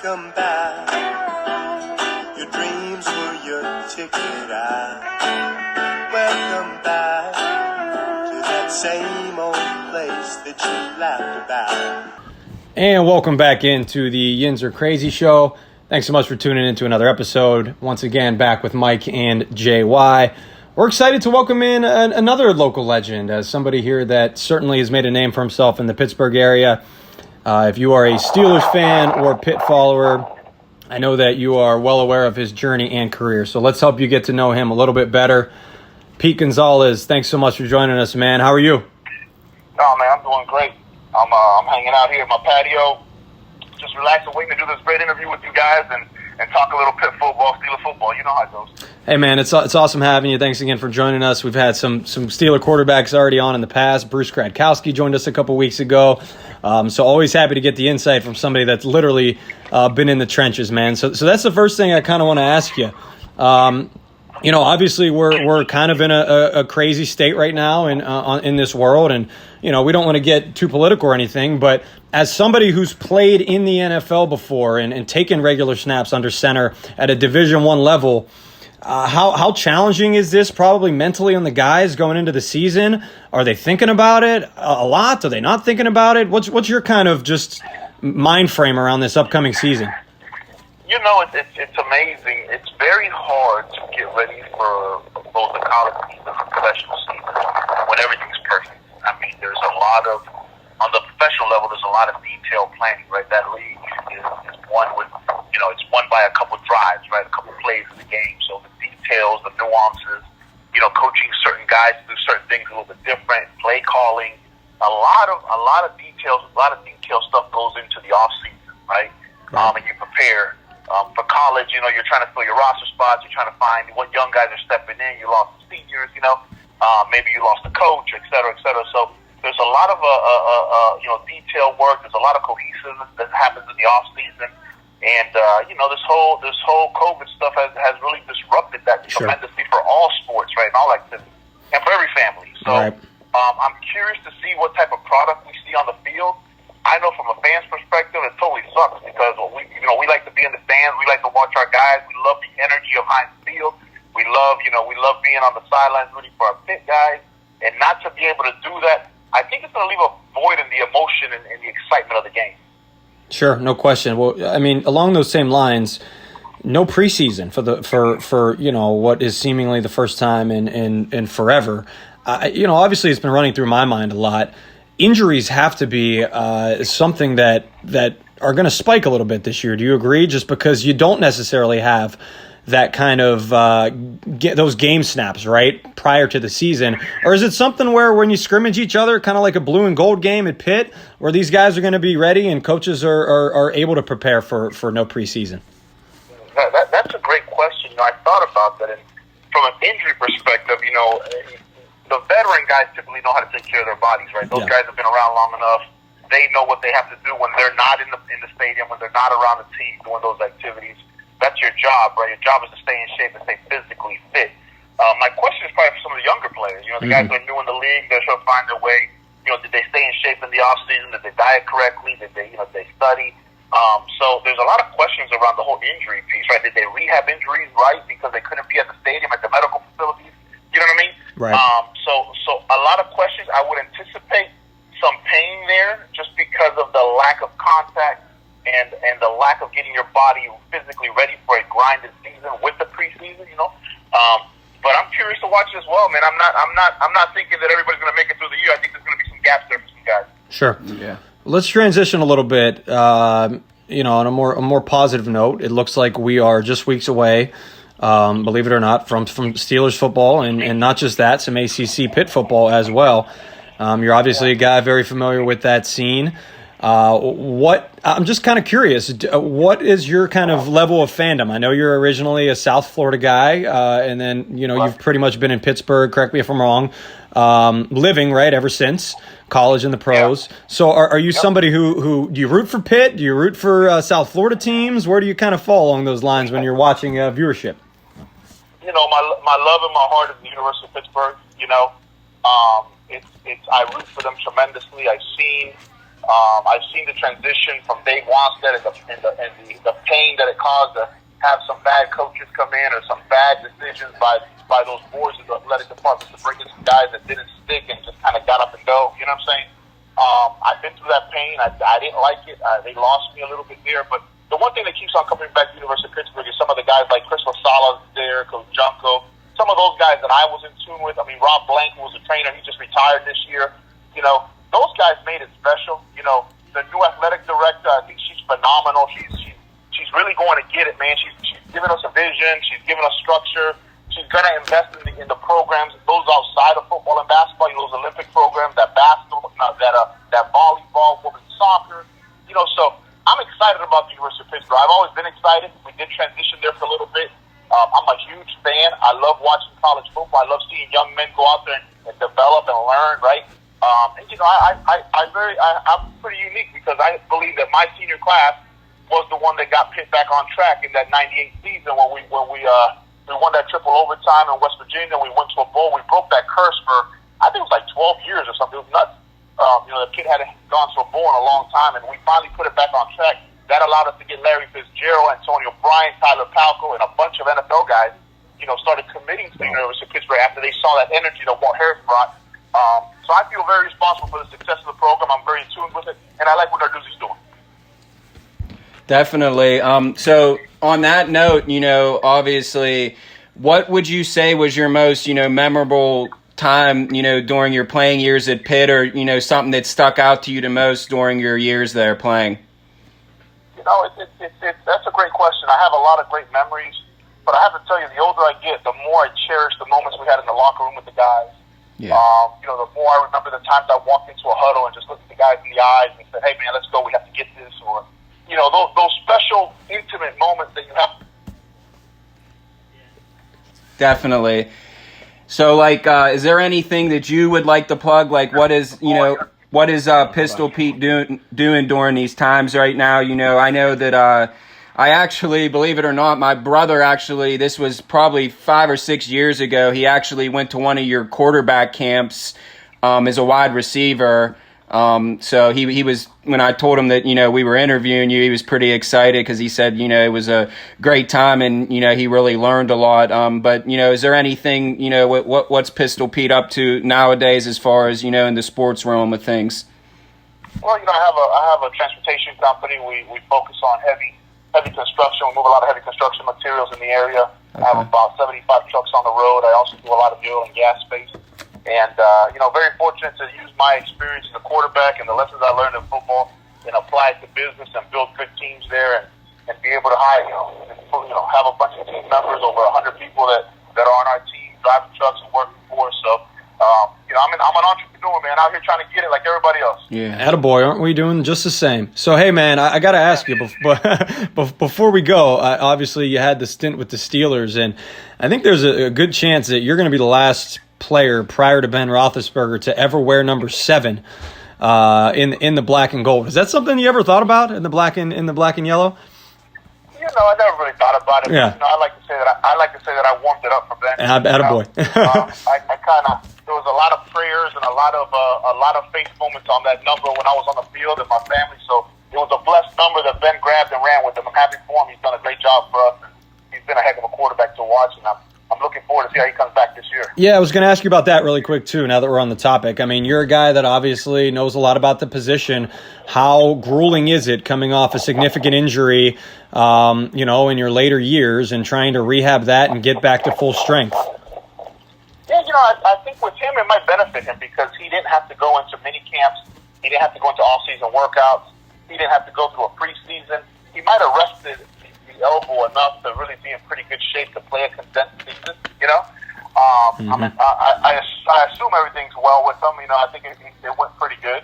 Welcome back. Your dreams were your ticket out. Welcome back to that same old place that you laughed about. And welcome back into the Yinzer Crazy Show. Thanks so much for tuning into another episode. Once again, back with Mike and JY. We're excited to welcome in another local legend, as somebody here that certainly has made a name for himself in the Pittsburgh area. If you are a Steelers fan or Pitt follower, I know that you are well aware of his journey and career. So let's help you get to know him a little bit better. Pete Gonzalez, thanks so much for joining us, man. How are you? Oh, man, I'm doing great. I'm hanging out here at my patio, just relaxing, waiting to do this great interview with you guys and talk a little Pitt football, Steeler football. You know how it goes. Hey, man, it's awesome having you. Thanks again for joining us. We've had some Steeler quarterbacks already on in the past. Bruce Gradkowski joined us a couple weeks ago. So always happy to get the insight from somebody that's literally been in the trenches, man. So that's the first thing I kind of want to ask you. Obviously we're kind of in a crazy state right now in this world, and we don't want to get too political or anything, but as somebody who's played in the NFL before and taken regular snaps under center at a Division I level, how challenging is this probably mentally on the guys going into the season? Are they thinking about it a lot? Are they not thinking about it? What's your kind of just mind frame around this upcoming season? It's amazing. It's very hard to get ready for both the college season and the professional season when everything's perfect. I mean, there's a lot of, on the professional level, there's a lot of detailed planning, right? That league is won with, it's won by a couple drives, right? A couple plays in the game. So the details, the nuances, coaching certain guys to do certain things a little bit different, play calling, a lot of details, a lot of detailed stuff goes into the off season, right? And you prepare. For college, you're trying to fill your roster spots. You're trying to find what young guys are stepping in. You lost the seniors, maybe you lost the coach, et cetera, et cetera. So there's a lot of detailed work. There's a lot of cohesiveness that happens in the off season, and this whole COVID stuff has really disrupted that tremendously for all sports, right, and all activities, and for every family. So I'm curious to see what type of product we see on the field. I know from a fan's perspective, it totally sucks because we like to be in the stands. We like to watch our guys. We love the energy of Heinz Field. We love being on the sidelines rooting for our Pitt guys. And not to be able to do that, I think it's going to leave a void in the emotion and the excitement of the game. Sure, no question. Well, I mean, along those same lines, no preseason for what is seemingly the first time in forever. Obviously it's been running through my mind a lot. Injuries have to be something that are going to spike a little bit this year. Do you agree? Just because you don't necessarily have that kind of get those game snaps, right, prior to the season? Or is it something where when you scrimmage each other, kind of like a blue and gold game at Pitt, where these guys are going to be ready and coaches are able to prepare for no preseason? That's a great question. I thought about that. And from an injury perspective, the veteran guys typically know how to take care of their bodies, right? Those guys have been around long enough. They know what they have to do when they're not in the stadium, when they're not around the team doing those activities. That's your job, right? Your job is to stay in shape and stay physically fit. My question is probably for some of the younger players. The guys that are new in the league, they're trying to find their way. Did they stay in shape in the off season? Did they diet correctly? Did they study? So there's a lot of questions around the whole injury piece, right? Did they rehab injuries right because they couldn't be at the stadium, at the medical facilities? You know what I mean? Right. So a lot of questions. I would anticipate some pain there just because of the lack of contact and the lack of getting your body physically ready for a grinded season with the preseason. But I'm curious to watch it as well, man. I'm not thinking that everybody's going to make it through the year. I think there's going to be some gaps there for some guys. Sure. Yeah. Let's transition a little bit. On a more positive note, it looks like we are just weeks away. Believe it or not, from Steelers football, and not just that, some ACC Pitt football as well. You're obviously a guy very familiar with that scene. I'm just kind of curious, what is your kind of level of fandom? I know you're originally a South Florida guy, and then, you've pretty much been in Pittsburgh, correct me if I'm wrong, living, right, ever since college and the pros. Yeah. So are you somebody who do you root for Pitt? Do you root for South Florida teams? Where do you kind of fall along those lines when you're watching viewership? My love and my heart is the University of Pittsburgh. I root for them tremendously. I've seen I've seen the transition from Dave Wanstead and the pain that it caused to have some bad coaches come in or some bad decisions by those boards of the athletic department to bring in some guys that didn't stick and just kind of got up and go. You know what I'm saying? I've been through that pain. I didn't like it. They lost me a little bit there. But the one thing that keeps on coming back to the University of Pittsburgh is some of the guys like Chris LaSala there, Coach Junko, some of those guys that I was in tune with. I mean, Rob Blank was a trainer. He just retired this year. You know, those guys made it special. You know, the new athletic director, I think she's phenomenal. She's really going to get it, man. She's giving us a vision. She's giving us structure. She's going to invest in the programs, those outside of football and basketball, you know, those Olympic programs, that basketball, that volleyball, women's soccer. You know, so I'm excited about the University of Pittsburgh. I've always been excited. We did transition there for a little bit. I'm a huge fan. I love watching college football. I love seeing young men go out there and develop and learn, right? And, you know, I'm pretty unique because I believe that my senior class was the one that got Pitt back on track in that '98 season when we won that triple overtime in West Virginia. We went to a bowl. We broke that curse for, I think it was like 12 years or something. It was nuts. You know, the Pitt hadn't gone to a bowl in a long time, and we finally put it back on track. That allowed us to get Larry Fitzgerald, Antonio Bryant, Tyler Palco, and a bunch of NFL guys, you know, started committing to the University of Pittsburgh after they saw that energy that Walt Harris brought. So I feel very responsible for the success of the program. I'm very in tune with it, and I like what Narduzzi's doing. Definitely. So on that note, you know, obviously, what would you say was your most, you know, memorable time, you know, during your playing years at Pitt, or, you know, something that stuck out to you the most during your years there playing? You know, that's a great question. I have a lot of great memories, but I have to tell you, the older I get, the more I cherish the moments we had in the locker room with the guys. Yeah. You know, the more I remember the times I walked into a huddle and just looked at the guys in the eyes and said, "Hey, man, let's go. We have to get this." Or, you know, those special, intimate moments that you have. Definitely. So, like, is there anything that you would like to plug? Like, what is Pistol Pete doing during these times right now? You know, I know that I actually, believe it or not, my brother actually, this was probably 5 or 6 years ago, he actually went to one of your quarterback camps as a wide receiver. So he was, when I told him that, you know, we were interviewing you, he was pretty excited because he said, you know, it was a great time and, you know, he really learned a lot. But, you know, is there anything, you know, what's Pistol Pete up to nowadays as far as, you know, in the sports realm of things? Well, you know, I have a transportation company. We focus on heavy construction. We move a lot of heavy construction materials in the area. Okay. I have about 75 trucks on the road. I also do a lot of the oil and gas space. And, you know, very fortunate to use my experience as a quarterback and the lessons I learned in football and apply it to business and build good teams there and be able to hire, you know, have a bunch of team members, over 100 people that are on our team, driving trucks and working for us. So, you know, I'm an entrepreneur, man, out here trying to get it like everybody else. Yeah. Attaboy, aren't we doing just the same? So, hey, man, I got to ask you, before we go, obviously you had the stint with the Steelers, and I think there's a good chance that you're going to be the last player prior to Ben Roethlisberger to ever wear number 7 in the black and gold. Is that something you ever thought about in the black and yellow? You know, I never really thought about it. Yeah. But, you know, I like to say that I warmed it up for Ben. Attaboy. I kind of, there was a lot of prayers and a lot of faith moments on that number when I was on the field and my family. So it was a blessed number that Ben grabbed and ran with him. I'm happy for him. He's done a great job for us. He's been a heck of a quarterback to watch, and I'm looking forward to see how he comes back this year. Yeah, I was going to ask you about that really quick, too, now that we're on the topic. I mean, you're a guy that obviously knows a lot about the position. How grueling is it coming off a significant injury, you know, in your later years and trying to rehab that and get back to full strength? Yeah, you know, I think with him it might benefit him because he didn't have to go into mini camps. He didn't have to go into off-season workouts. He didn't have to go through a preseason. He might have rested the elbow enough to really be in pretty good shape to play a condensed season, you know? I mean, I assume everything's well with him. You know, I think it went pretty good.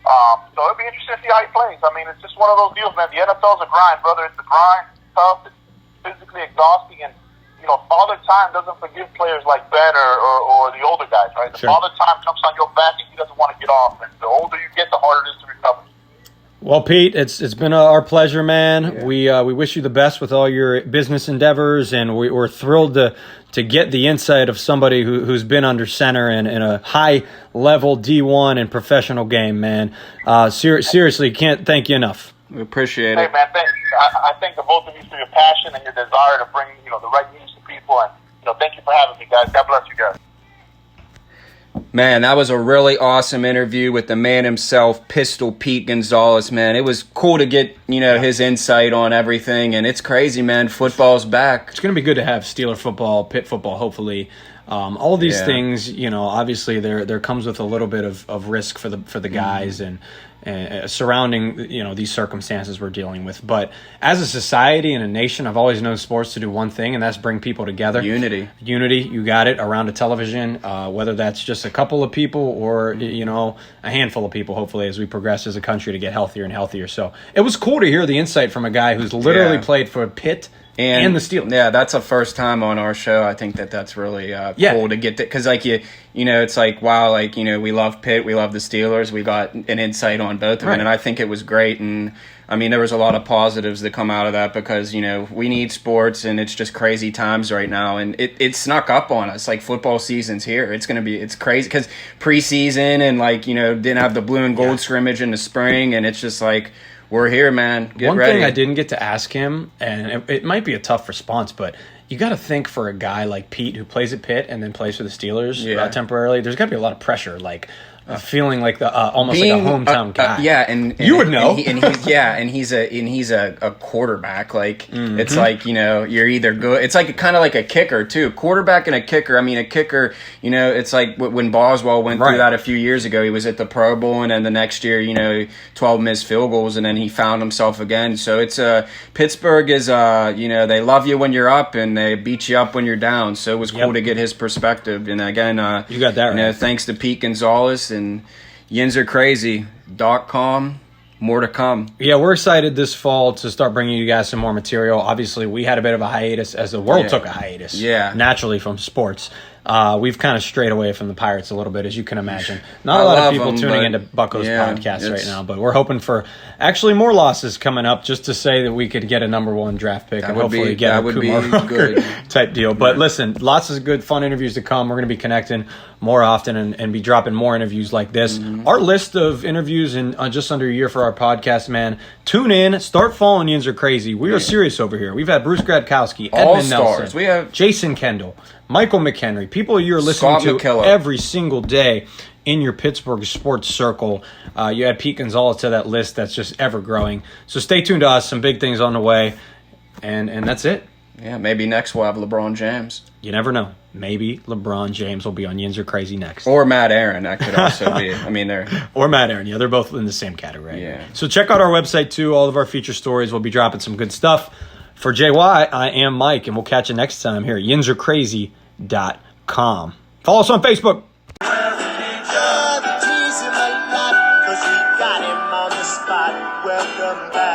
So it'll be interesting to see how he plays. I mean, it's just one of those deals, man. The NFL's a grind, brother. It's a grind. It's tough. It's physically exhausting. And, you know, father time doesn't forgive players like Ben or the older guys, right? The Sure. father time jumps on your back and he doesn't want to get off. And the older you get, the harder it is to recover. Well, Pete, it's been our pleasure, man. Yeah. We wish you the best with all your business endeavors, and we're thrilled to get the insight of somebody who's been under center in a high-level D1 and professional game, man. Seriously, can't thank you enough. We appreciate Hey, it. man, I thank the both of you for your passion and your desire to bring, the right news to people. And, thank you for having me, guys. God bless you guys. Man, that was a really awesome interview with the man himself, Pistol Pete Gonzalez, man. It was cool to get, his insight on everything, and it's crazy, man. Football's back. It's going to be good to have Steeler football, Pitt football, hopefully. All these things, obviously there comes with a little bit of risk for the guys and surrounding, these circumstances we're dealing with. But as a society and a nation, I've always known sports to do one thing, and that's bring people together. Unity, you got it, around a television, whether that's just a couple of people or, a handful of people, hopefully, as we progress as a country to get healthier and healthier. So it was cool to hear the insight from a guy who's literally played for Pitt and the Steelers. Yeah, that's the first time on our show. I think that's really cool to get that, because it's like, wow, we love Pitt, we love the Steelers, we got an insight on both of them, and I think it was great. And I mean, there was a lot of positives that come out of that, because we need sports, and it's just crazy times right now, and it snuck up on us. Like, football season's here. It's crazy, because preseason and didn't have the blue and gold scrimmage in the spring, and it's just like, we're here, man. Get One ready. thing I didn't get to ask him, and it might be a tough response, but you got to think, for a guy like Pete who plays at Pitt and then plays for the Steelers temporarily, there's got to be a lot of pressure, feeling like the almost like a hometown guy. And you would know. And he's a quarterback. It's like, you're either good. It's like kind of like a kicker too. Quarterback and a kicker. I mean, a kicker. It's like when Boswell went through that a few years ago. He was at the Pro Bowl, and then the next year, 12 missed field goals, and then he found himself again. So it's Pittsburgh is they love you when you're up, and they beat you up when you're down. So it was cool to get his perspective. And again, you got that right. Thanks to Pete Gonzalez and YinzerCrazy.com. More to come. Yeah, we're excited this fall to start bringing you guys some more material. Obviously, we had a bit of a hiatus as the world took a hiatus naturally from sports. We've kind of strayed away from the Pirates a little bit, as you can imagine. Not a lot of people tuning into Bucko's podcast right now, but we're hoping for actually more losses coming up, just to say that we could get a number 1 draft pick and hopefully get a Kumar Rocker type deal. But listen, lots of good, fun interviews to come. We're going to be connecting more often and be dropping more interviews like this. Our list of interviews in just under a year for our podcast, man. Tune in, start following Yinzer Crazy. We are serious over here. We've had Bruce Gradkowski, Edmund Nelson, we have Jason Kendall, Michael McHenry, people you're listening to every single day in your Pittsburgh sports circle. You add Pete Gonzalez to that list that's just ever growing. So stay tuned to us. Some big things on the way. And that's it. Yeah, maybe next we'll have LeBron James. You never know. Maybe LeBron James will be on Yinzer Crazy next. Or Matt Aaron. That could also be. I mean, or Matt Aaron. Yeah, they're both in the same category. Yeah. So check out our website, too. All of our feature stories. We'll be dropping some good stuff. For JY, I am Mike, and we'll catch you next time here at YinzerCrazy.com. Follow us on Facebook. Welcome back.